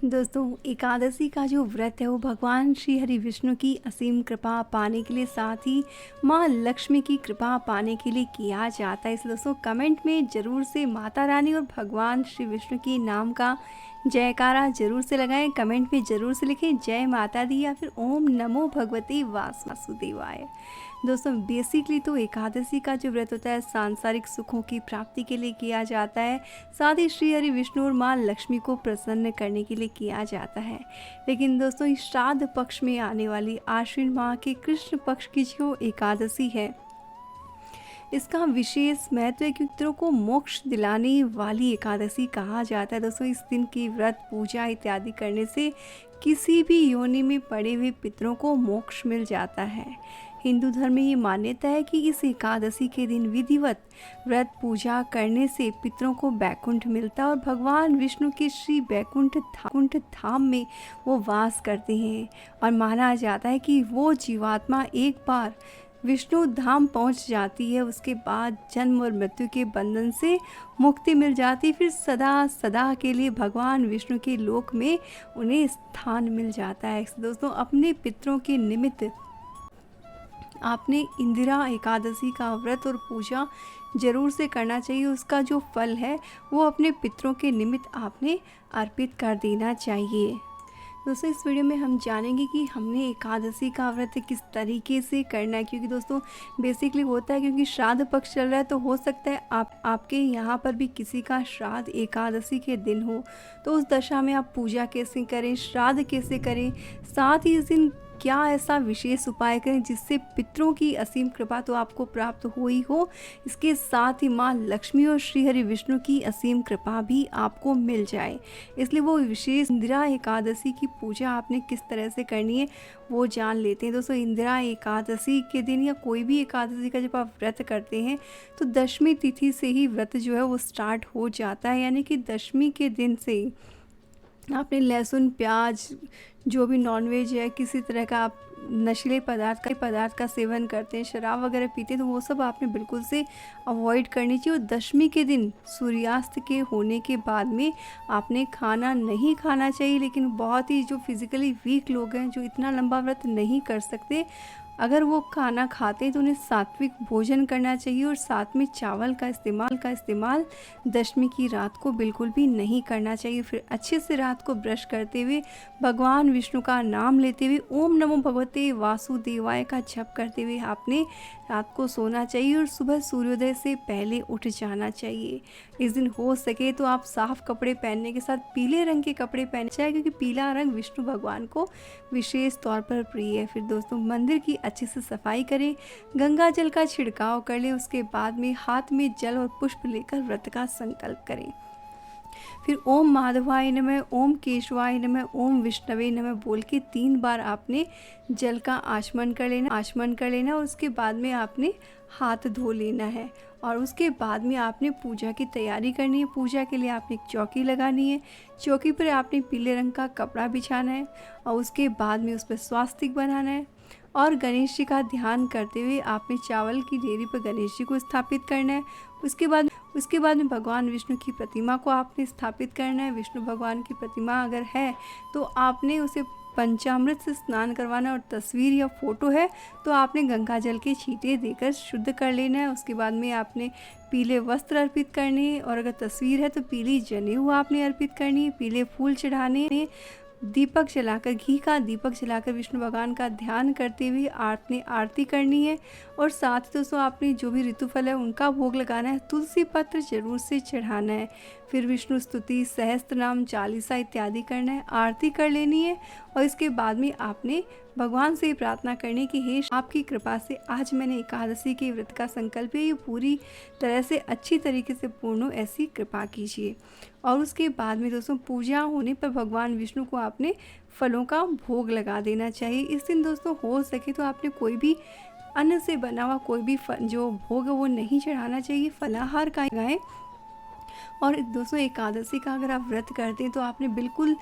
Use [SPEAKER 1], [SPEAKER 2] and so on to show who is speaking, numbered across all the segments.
[SPEAKER 1] दोस्तों, एकादशी का जो व्रत है वो भगवान श्री हरि विष्णु की असीम कृपा पाने के लिए, साथ ही माँ लक्ष्मी की कृपा पाने के लिए किया जाता है। इसलिए दोस्तों कमेंट में ज़रूर से माता रानी और भगवान श्री विष्णु की नाम का जयकारा ज़रूर से लगाएं। कमेंट में ज़रूर से लिखें जय माता दी या फिर ओम नमो भगवते वासुदेवाय। दोस्तों बेसिकली तो एकादशी का जो व्रत होता है सांसारिक सुखों की प्राप्ति के लिए किया जाता है, साथ ही श्री हरि विष्णु और माँ लक्ष्मी को प्रसन्न करने के लिए किया जाता है। लेकिन दोस्तों इस श्राद्ध पक्ष में आने वाली आश्विन माह के कृष्ण पक्ष की जो एकादशी है, इसका विशेष महत्व है क्योंकि पितरों को मोक्ष दिलाने वाली एकादशी कहा जाता है। दोस्तों इस दिन की व्रत पूजा इत्यादि करने से किसी भी योनि में पड़े हुए पितरों को मोक्ष मिल जाता है। हिंदू धर्म में ये मान्यता है कि इस एकादशी के दिन विधिवत व्रत पूजा करने से पितरों को बैकुंठ मिलता है और भगवान विष्णु के श्री बैकुंठ धाम में वो वास करते हैं। और माना जाता है कि वो जीवात्मा एक बार विष्णु धाम पहुंच जाती है, उसके बाद जन्म और मृत्यु के बंधन से मुक्ति मिल जाती, फिर सदा सदा के लिए भगवान विष्णु के लोक में उन्हें स्थान मिल जाता है। दोस्तों अपने पितरों के निमित्त आपने इंदिरा एकादशी का व्रत और पूजा ज़रूर से करना चाहिए। उसका जो फल है वो अपने पितरों के निमित्त आपने अर्पित कर देना चाहिए। दोस्तों इस वीडियो में हम जानेंगे कि हमने एकादशी का व्रत किस तरीके से करना है, क्योंकि दोस्तों बेसिकली होता है क्योंकि श्राद्ध पक्ष चल रहा है तो हो सकता है आपके यहाँ पर भी किसी का श्राद्ध एकादशी के दिन हो, तो उस दशा में आप पूजा कैसे करें, श्राद्ध कैसे करें, साथ ही इस दिन क्या ऐसा विशेष उपाय करें जिससे पितरों की असीम कृपा तो आपको प्राप्त हो ही हो, इसके साथ ही माँ लक्ष्मी और श्री हरि विष्णु की असीम कृपा भी आपको मिल जाए। इसलिए वो विशेष इंदिरा एकादशी की पूजा आपने किस तरह से करनी है वो जान लेते हैं। दोस्तों इंदिरा एकादशी के दिन या कोई भी एकादशी का जब आप व्रत करते हैं तो दशमी तिथि से ही व्रत जो है वो स्टार्ट हो जाता है, यानी कि दशमी के दिन से ही आपने लहसुन प्याज जो भी नॉनवेज है, किसी तरह का आप नशीले पदार्थ का सेवन करते हैं, शराब वगैरह पीते हैं, तो वो सब आपने बिल्कुल से अवॉइड करनी चाहिए। और दशमी के दिन सूर्यास्त के होने के बाद में आपने खाना नहीं खाना चाहिए। लेकिन बहुत ही जो फिज़िकली वीक लोग हैं जो इतना लंबा व्रत नहीं कर सकते, अगर वो खाना खाते हैं तो उन्हें सात्विक भोजन करना चाहिए और साथ में चावल का इस्तेमाल दशमी की रात को बिल्कुल भी नहीं करना चाहिए। फिर अच्छे से रात को ब्रश करते हुए भगवान विष्णु का नाम लेते हुए ओम नमो भगवते वासुदेवाय का जप करते हुए आपने रात को सोना चाहिए और सुबह सूर्योदय से पहले उठ जाना चाहिए। इस दिन हो सके तो आप साफ कपड़े पहनने के साथ पीले रंग के कपड़े पहनने चाहिए, क्योंकि पीला रंग विष्णु भगवान को विशेष तौर पर प्रिय है। फिर दोस्तों मंदिर की अच्छे से सफाई करें, गंगा जल का छिड़काव कर लें, उसके बाद में हाथ में जल और पुष्प लेकर व्रत का संकल्प करें। फिर ओम माधवाय नमः, ओम केशवाय नमः, ओम विष्णवे नमः बोल के 3 बार आपने जल का आचमन कर लेना और उसके बाद में आपने हाथ धो लेना है। और उसके बाद में आपने पूजा की तैयारी करनी है। पूजा के लिए आपने एक चौकी लगानी है, चौकी पर आपने पीले रंग का कपड़ा बिछाना है और उसके बाद में उस पर स्वास्तिक बनाना है और गणेश जी का ध्यान करते हुए आपने चावल की डेरी पर गणेश जी को स्थापित करना है। उसके बाद में भगवान विष्णु की प्रतिमा को आपने स्थापित करना है। विष्णु भगवान की प्रतिमा अगर है तो आपने उसे पंचामृत से स्नान करवाना, और तस्वीर या फोटो है तो आपने गंगा जल के छींटे देकर शुद्ध कर लेना है। उसके बाद में आपने पीले वस्त्र अर्पित करने हैं और अगर तस्वीर है तो पीली जनेऊ आपने अर्पित करनी है, पीले फूल चढ़ाने हैं, दीपक जलाकर घी का दीपक जलाकर विष्णु भगवान का ध्यान करते हुए आपने आरती करनी है। और साथ ही दोस्तों आपने जो भी ऋतुफल है उनका भोग लगाना है, तुलसी पत्र जरूर से चढ़ाना है। फिर विष्णु स्तुति, सहस्त्र नाम चालीसा इत्यादि करना है, आरती कर लेनी है। और इसके बाद में आपने भगवान से प्रार्थना करने की हे आपकी कृपा से आज मैंने एकादशी के व्रत का संकल्प है, ये पूरी तरह से अच्छी तरीके से पूर्ण हो, ऐसी कृपा कीजिए। और उसके बाद में दोस्तों पूजा होने पर भगवान विष्णु को आपने फलों का भोग लगा देना चाहिए। इस दिन दोस्तों हो सके तो आपने कोई भी अन्न से बना हुआ कोई भी जो भोग है वो नहीं चढ़ाना चाहिए, फलाहार का गाएं। और दोस्तों एकादशी का अगर आप व्रत करते हैं तो आपने बिल्कुल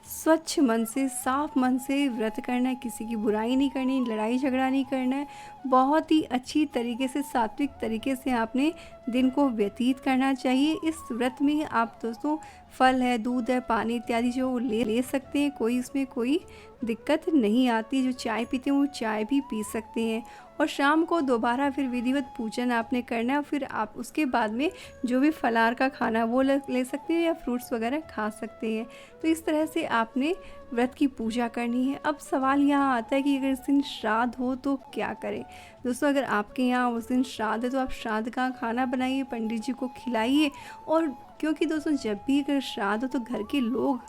[SPEAKER 1] स्वच्छ मन से, साफ मन से व्रत करना है, किसी की बुराई नहीं करनी, लड़ाई झगड़ा नहीं करना है। बहुत ही अच्छी तरीके से, सात्विक तरीके से आपने दिन को व्यतीत करना चाहिए। इस व्रत में आप दोस्तों फल है, दूध है, पानी इत्यादि जो वो ले सकते हैं, कोई इसमें कोई दिक्कत नहीं आती। जो चाय पीते हैं वो चाय भी पी सकते हैं। और शाम को दोबारा फिर विधिवत पूजन आपने करना है। फिर आप उसके बाद में जो भी फलाहार का खाना वो ले सकते हैं या फ्रूट्स वगैरह खा सकते हैं। तो इस तरह से आपने व्रत की पूजा करनी है। अब सवाल यहाँ आता है कि अगर इस दिन श्राद्ध हो तो क्या करें। दोस्तों, अगर आपके यहाँ उस दिन श्राद्ध है तो आप श्राद्ध का खाना बनाइए, पंडित जी को खिलाइए। और क्योंकि दोस्तों जब भी अगर श्राद्ध हो तो घर के लोग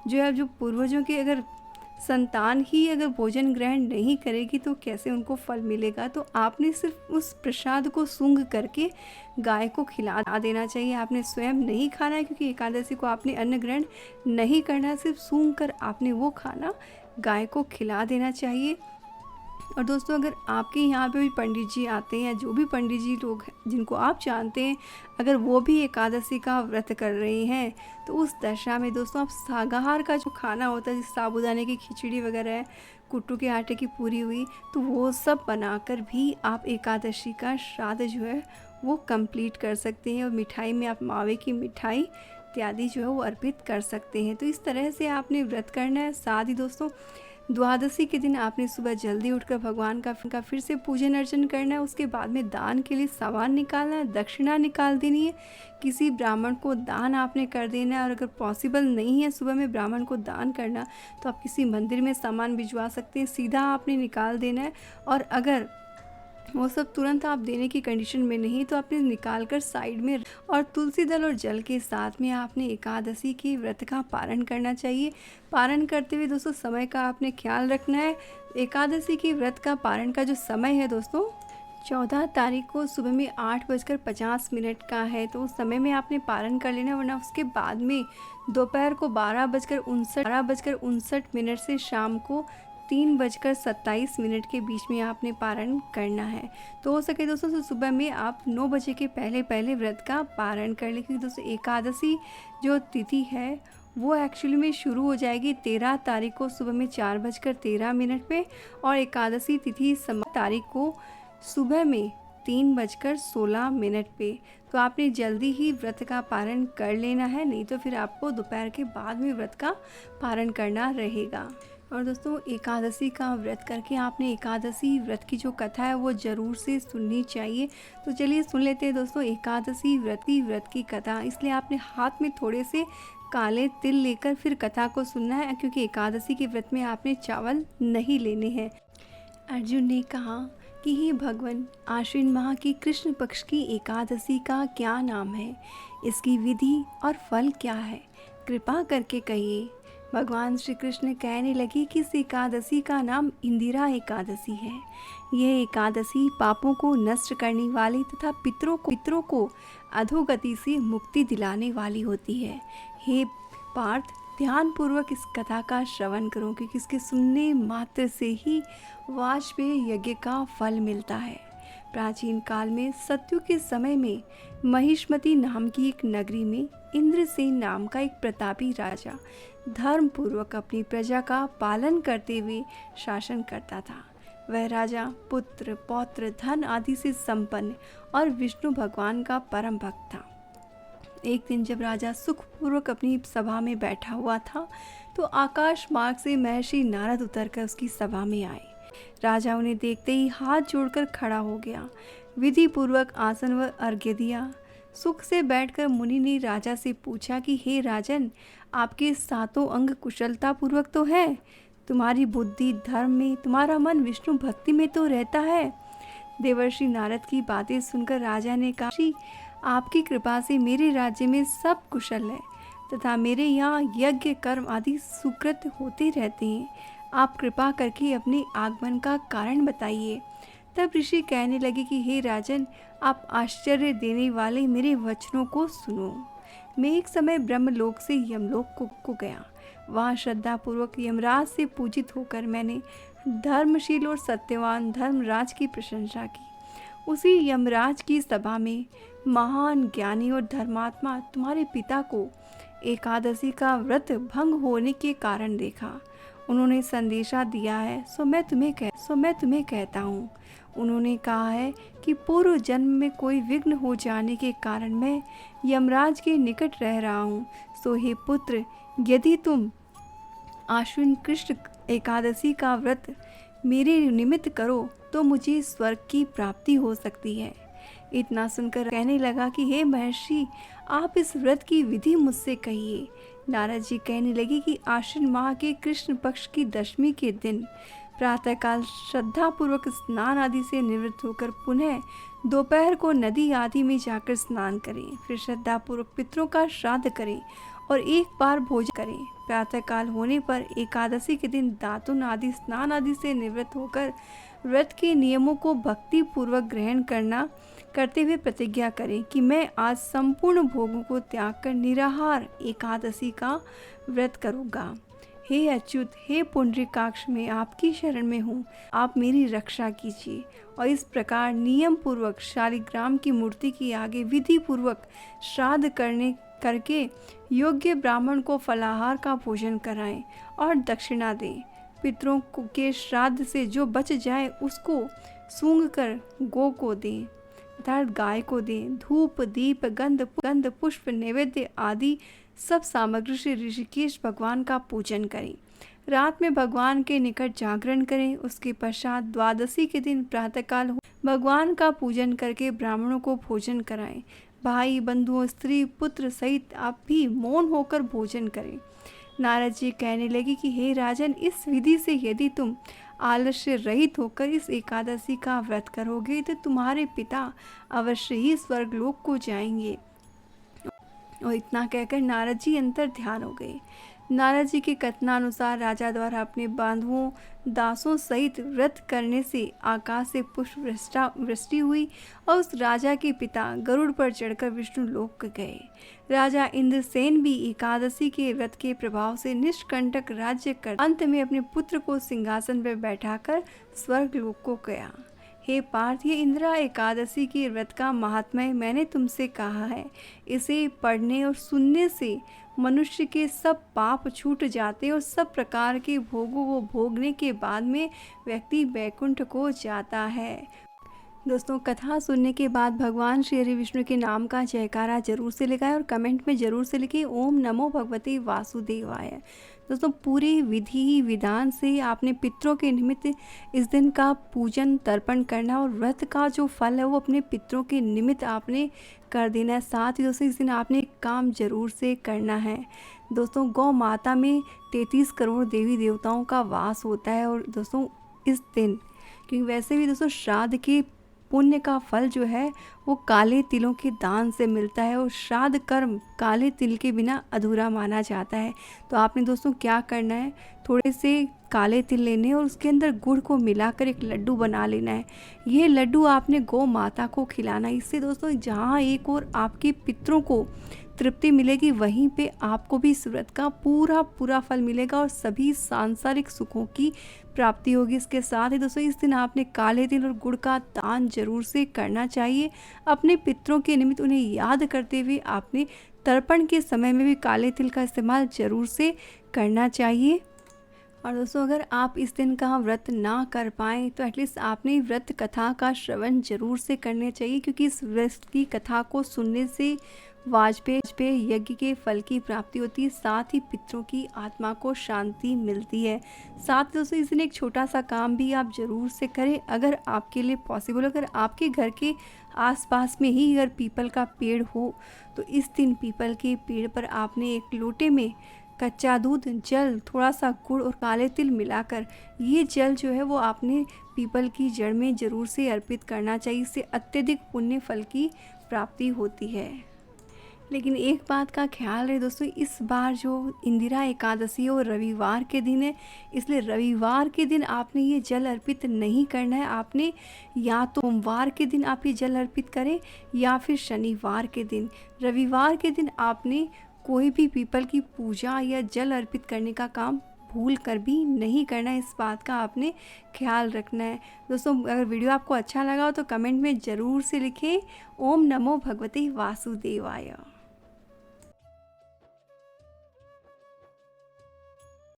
[SPEAKER 1] जो है, जो पूर्वजों के अगर संतान ही अगर भोजन ग्रहण नहीं करेगी तो कैसे उनको फल मिलेगा। तो आपने सिर्फ उस प्रसाद को सूंघ करके गाय को खिला देना चाहिए। आपने स्वयं नहीं खाना है, क्योंकि एकादशी को आपने अन्न ग्रहण नहीं करना है। सिर्फ सूंघ कर आपने वो खाना गाय को खिला देना चाहिए। और दोस्तों, अगर आपके यहाँ पे भी पंडित जी आते हैं, जो भी पंडित जी लोग हैं जिनको आप जानते हैं, अगर वो भी एकादशी का व्रत कर रहे हैं तो उस दशा में दोस्तों आप शाकाहार का जो खाना होता है, जैसे साबूदाने की खिचड़ी वगैरह है, कुट्टू के आटे की पूरी हुई, तो वो सब बनाकर भी आप एकादशी का श्राद्ध जो है वो कंप्लीट कर सकते हैं। और मिठाई में आप मावे की मिठाई इत्यादि जो है वो अर्पित कर सकते हैं। तो इस तरह से आपने व्रत करना है। साथ ही दोस्तों, द्वादशी के दिन आपने सुबह जल्दी उठकर भगवान का फिर से पूजन अर्चन करना है। उसके बाद में दान के लिए सामान निकालना है, दक्षिणा निकाल देनी है, किसी ब्राह्मण को दान आपने कर देना है। और अगर पॉसिबल नहीं है सुबह में ब्राह्मण को दान करना, तो आप किसी मंदिर में सामान भिजवा सकते हैं, सीधा आपने निकाल देना है। और अगर वो सब तुरंत आप देने की कंडीशन में नहीं तो आपने निकाल कर साइड में, और तुलसी दल और जल के साथ में आपने एकादशी के व्रत का पारण करना चाहिए। पारण करते हुए दोस्तों समय का आपने ख्याल रखना है। एकादशी के व्रत का पारण का जो समय है दोस्तों 14 तारीख को सुबह में 8:50 का है। तो उस समय में आपने पारण कर लेना, वरना उसके बाद में दोपहर को 12:59 से शाम को 3:27 के बीच में आपने पारण करना है। तो हो सके दोस्तों तो सुबह में आप 9 बजे के पहले व्रत का पारण कर लें, क्योंकि दोस्तों एकादशी जो तिथि है वो एक्चुअली में शुरू हो जाएगी 13 तारीख को सुबह में 4:13 पे, और एकादशी तिथि तारीख को सुबह में 3:16 पे। तो आपने जल्दी ही व्रत का पारण कर लेना है, नहीं तो फिर आपको दोपहर के बाद में व्रत का पारण करना रहेगा। और दोस्तों, एकादशी का व्रत करके आपने एकादशी व्रत की जो कथा है वो ज़रूर से सुननी चाहिए। तो चलिए सुन लेते हैं दोस्तों एकादशी व्रत की कथा। इसलिए आपने हाथ में थोड़े से काले तिल लेकर फिर कथा को सुनना है, क्योंकि एकादशी के व्रत में आपने चावल नहीं लेने हैं। अर्जुन ने कहा कि हे भगवान, आश्विन माह की कृष्ण पक्ष की एकादशी का क्या नाम है, इसकी विधि और फल क्या है, कृपा करके कहिए। भगवान श्री कृष्ण कहने लगे कि इस एकादशी का नाम इंदिरा एकादशी है। यह एकादशी पापों को नष्ट करने वाली तथा पितरों को अधोगति से मुक्ति दिलाने वाली होती है। हे पार्थ, ध्यानपूर्वक इस कथा का श्रवण करो, क्योंकि इसके सुनने मात्र से ही वाजपेय यज्ञ का फल मिलता है। प्राचीन काल में सत्यु के समय में महिष्मती नाम की एक नगरी में इंद्रसेन नाम का एक प्रतापी राजा धर्म पूर्वक अपनी प्रजा का पालन करते हुए शासन करता था। वह राजा पुत्र, पौत्र, धन आदि से संपन्न और विष्णु भगवान का परम भक्त था। एक दिन जब राजा सुखपूर्वक अपनी सभा में बैठा हुआ था तो आकाश मार्ग से महर्षि नारद उतरकर उसकी सभा में आए। राजा उन्हें देखते ही हाथ जोड़कर खड़ा हो गया, विधि पूर्वक आसन व अर्घ्य दिया। सुख से बैठकर मुनि ने राजा से पूछा कि हे राजन, आपके सातों अंग कुशलता पूर्वक तो है, तुम्हारी बुद्धि धर्म में, तुम्हारा मन विष्णु भक्ति में तो रहता है। देवर्षि नारद की बातें सुनकर राजा ने कहा, आपकी कृपा से मेरे राज्य में सब कुशल है तथा मेरे यहाँ यज्ञ कर्म आदि सुकृत होते रहते हैं। आप कृपा करके अपने आगमन का कारण बताइए। तब ऋषि कहने लगे कि हे राजन, आप आश्चर्य देने वाले मेरे वचनों को सुनो। मैं एक समय ब्रह्मलोक से यमलोक को गया। वहाँ श्रद्धापूर्वक यमराज से पूजित होकर मैंने धर्मशील और सत्यवान धर्मराज की प्रशंसा की। उसी यमराज की सभा में महान ज्ञानी और धर्मात्मा तुम्हारे पिता को एकादशी का व्रत भंग होने के कारण देखा। उन्होंने संदेशा दिया है, सो मैं तुम्हें कहता हूँ। उन्होंने कहा है कि पूर्व जन्म में कोई विघ्न हो जाने के कारण मैं यमराज के निकट रह रहा हूँ। सो हे पुत्र, यदि तुम आश्विन कृष्ण एकादशी का व्रत मेरे निमित्त करो तो मुझे स्वर्ग की प्राप्ति हो सकती है। इतना सुनकर कहने लगा कि हे महर्षि, आप इस व्रत की विधि मुझसे कहिए। नारद जी कहने लगे कि आश्विन माह के कृष्ण पक्ष की दशमी के दिन प्रातःकाल श्रद्धापूर्वक स्नान आदि से निवृत्त होकर पुनः दोपहर को नदी आदि में जाकर स्नान करें, फिर श्रद्धापूर्वक पितरों का श्राद्ध करें और एक बार भोजन करें। प्रातःकाल होने पर एकादशी के दिन दातुन आदि स्नान आदि से निवृत्त होकर व्रत के नियमों को भक्ति पूर्वक ग्रहण करते हुए प्रतिज्ञा करें कि मैं आज संपूर्ण भोगों को त्याग कर निराहार एकादशी का व्रत करूँगा। हे अच्युत, हे पुंडरीकाक्ष, मैं आपकी शरण में हूँ, आप मेरी रक्षा कीजिए। और इस प्रकार नियम पूर्वक शालिग्राम की मूर्ति के आगे विधि पूर्वक श्राद्ध करके योग्य ब्राह्मण को फलाहार का भोजन कराएं और दक्षिणा दें। पितरों के श्राद्ध से जो बच जाए उसको सूंघ कर गौ को दें अर्थात गाय को दें। धूप, दीप, गंध, पुष्प, नैवेद्य आदि सब सामग्री से ऋषिकेश भगवान का पूजन करें। रात में भगवान के निकट जागरण करें। उसके पश्चात द्वादशी के दिन प्रातःकाल भगवान का पूजन करके ब्राह्मणों को भोजन कराएं। भाई, बंधुओं, स्त्री, पुत्र सहित आप भी मौन होकर भोजन करें। नारद जी कहने लगे कि हे राजन, इस विधि से यदि तुम आलस्य रहित होकर इस एकादशी का व्रत करोगे तो तुम्हारे पिता अवश्य ही स्वर्गलोक को जाएंगे। और इतना कहकर नारद जी अंतर ध्यान हो गए। नारद जी के कथनानुसार राजा द्वारा अपने बांधुओं दासों सहित व्रत करने से आकाश से पुष्प वृष्टि हुई और उस राजा के पिता गरुड़ पर चढ़कर विष्णु लोक गए। राजा इंद्रसेन भी एकादशी के व्रत के प्रभाव से निष्कंटक राज्य कर अंत में अपने पुत्र को सिंहासन पर बैठाकर स्वर्ग लोक को गया। हे पार्थ, ये इंदिरा एकादशी के व्रत का महात्म्य मैंने तुमसे कहा है। इसे पढ़ने और सुनने से मनुष्य के सब पाप छूट जाते और सब प्रकार के भोगों को भोगने के बाद में व्यक्ति वैकुंठ को जाता है। दोस्तों, कथा सुनने के बाद भगवान श्री हरि विष्णु के नाम का जयकारा जरूर से लगाएं और कमेंट में जरूर से लिखिए ओम नमो भगवते वासुदेवाय। दोस्तों, पूरे विधि विधान से आपने पितरों के निमित्त इस दिन का पूजन तर्पण करना और व्रत का जो फल है वो अपने पितरों के निमित्त आपने कर देना है। साथ ही दोस्तों, इस दिन आपने एक काम जरूर से करना है। दोस्तों, गौ माता में 33 करोड़ देवी देवताओं का वास होता है। और दोस्तों, इस दिन क्योंकि वैसे भी दोस्तों श्राद्ध के पुण्य का फल जो है वो काले तिलों के दान से मिलता है और श्राद्ध कर्म काले तिल के बिना अधूरा माना जाता है। तो आपने दोस्तों क्या करना है, थोड़े से काले तिल लेने और उसके अंदर गुड़ को मिलाकर एक लड्डू बना लेना है। ये लड्डू आपने गौ माता को खिलाना है। इससे दोस्तों जहाँ एक और आपके पितरों को तृप्ति मिलेगी, वहीं पे आपको भी इस व्रत का पूरा फल मिलेगा और सभी सांसारिक सुखों की प्राप्ति होगी। इसके साथ ही दोस्तों इस दिन आपने काले तिल और गुड़ का दान जरूर से करना चाहिए। अपने पितरों के निमित्त उन्हें याद करते हुए आपने तर्पण के समय में भी काले तिल का इस्तेमाल जरूर से करना चाहिए। और दोस्तों, अगर आप इस दिन का व्रत ना कर पाएँ तो एटलीस्ट आपने व्रत कथा का श्रवण जरूर से करने चाहिए, क्योंकि इस व्रत की कथा को सुनने से वाजपेयी यज्ञ के फल की प्राप्ति होती है, साथ ही पितरों की आत्मा को शांति मिलती है। साथ ही दोस्तों इस दिन एक छोटा सा काम भी आप जरूर से करें, अगर आपके लिए पॉसिबल, अगर आपके घर के आसपास में ही अगर पीपल का पेड़ हो तो इस दिन पीपल के पेड़ पर आपने एक लोटे में कच्चा दूध, जल, थोड़ा सा गुड़ और काले तिल मिलाकर ये जल जो है वो आपने पीपल की जड़ में ज़रूर से अर्पित करना चाहिए। इससे अत्यधिक पुण्य फल की प्राप्ति होती है। लेकिन एक बात का ख्याल रहे दोस्तों, इस बार जो इंदिरा एकादशी और रविवार के दिन है, इसलिए रविवार के दिन आपने ये जल अर्पित नहीं करना है। आपने या तो सोमवार के दिन आप ये जल अर्पित करें या फिर शनिवार के दिन। रविवार के दिन आपने कोई भी पीपल की पूजा या जल अर्पित करने का काम भूल कर भी नहीं करना है। इस बात का आपने ख्याल रखना है। दोस्तों, अगर वीडियो आपको अच्छा लगा हो तो कमेंट में ज़रूर से लिखें ओम नमो भगवते वासुदेवाय।